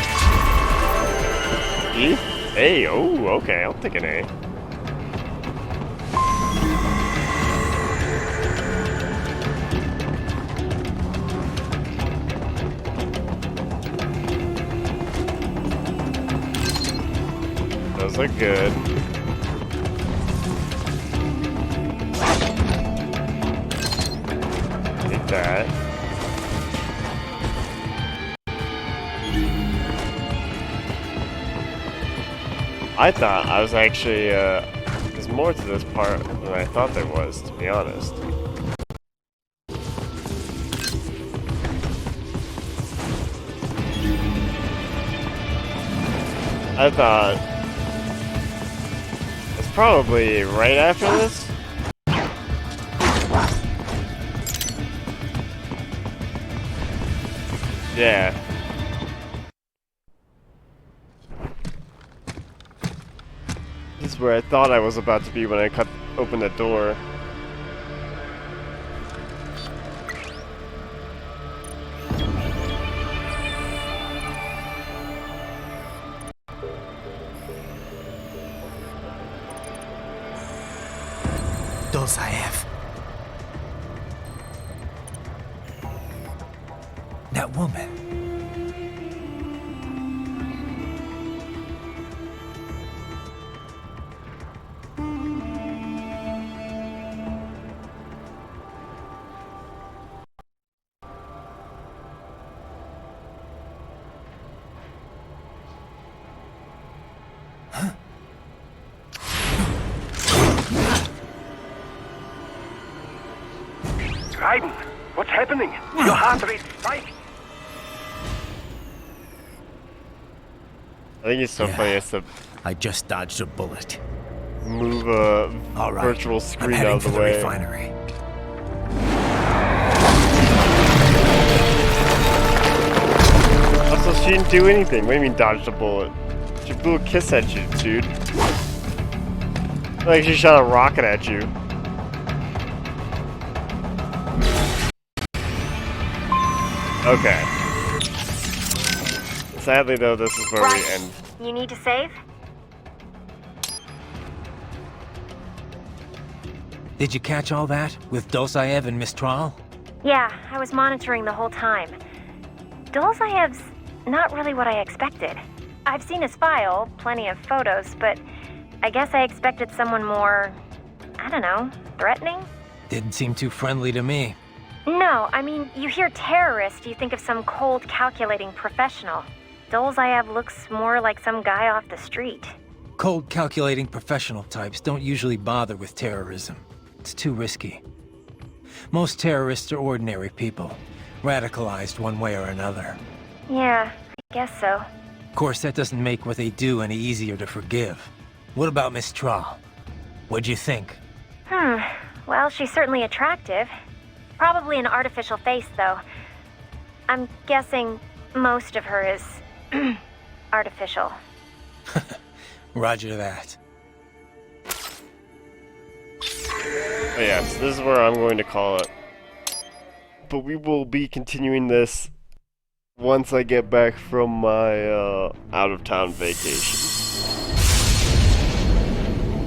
E? A? Oh, okay, I'll take an A. Those are good. Take that. I thought I was actually, there's more to this part than I thought there was, to be honest. I thought it's probably right after this. Yeah. This is where I thought I was about to be when I opened the door. Dosaev. That woman. Raiden, what's happening? Your heart rate spiked. I think it's so funny as to I just dodged a bullet. move a All right. virtual I'm screen heading out of for the the way. refinery. Also, she didn't do anything. What do you mean dodged a bullet? She blew a kiss at you, dude. Like she shot a rocket at you. Okay. Sadly, though, this is where we Right. end. You need to save? Did you catch all that? With Dosaev and Mistral? Yeah, I was monitoring the whole time. Dolzaev's not really what I expected. I've seen his file, plenty of photos, but I guess I expected someone more, I don't know, threatening? Didn't seem too friendly to me. No, I mean, you hear terrorist, you think of some cold, calculating professional. Dolzaev looks more like some guy off the street. Cold, calculating professional types don't usually bother with terrorism. It's too risky. Most terrorists are ordinary people, radicalized one way or another. Yeah, I guess so. Of course, that doesn't make what they do any easier to forgive. What about Mistral? What'd you think? Well, she's certainly attractive. Probably an artificial face, though. I'm guessing most of her is artificial. Roger that. But yes, this is where I'm going to call it. But we will be continuing this once I get back from my out-of-town vacation.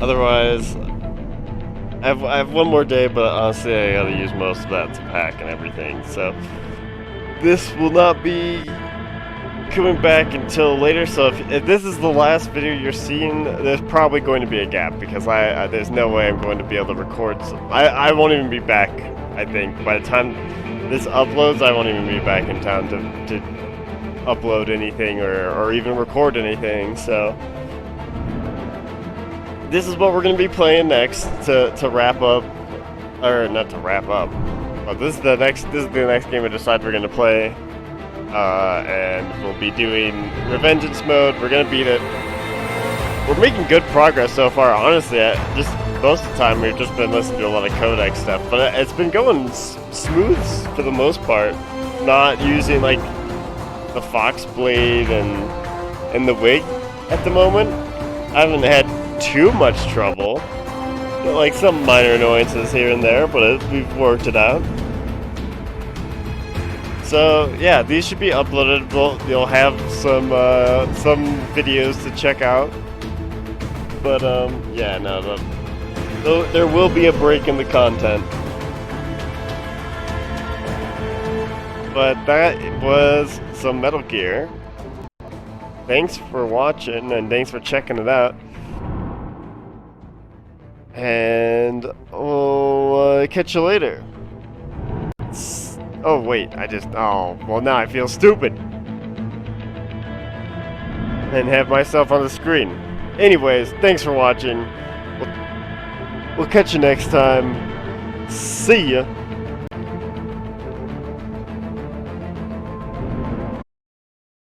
Otherwise, I have one more day, but honestly I gotta use most of that to pack and everything, so this will not be coming back until later. So if this is the last video you're seeing, there's probably going to be a gap, because there's no way I'm going to be able to record. I won't even be back, I think. By the time this uploads, I won't even be back in town to upload anything or even record anything, so this is what we're going to be playing next to wrap up or not to wrap up, but this is the next game I decide we're gonna play, and we'll be doing Revengeance mode. We're gonna beat it. We're making good progress so far. Honestly, just most of the time we've just been listening to a lot of codex stuff, but it's been going smooth for the most part. Not using like the Fox Blade and the wig at the moment. I haven't had too much trouble. Like some minor annoyances here and there, but we've worked it out. So yeah, these should be uploaded. You'll have some videos to check out. But yeah, no, there will be a break in the content. But that was some Metal Gear. Thanks for watching, and thanks for checking it out. And we'll catch you later. Oh wait, well now I feel stupid. And have myself on the screen. Anyways, thanks for watching. We'll catch you next time. See ya.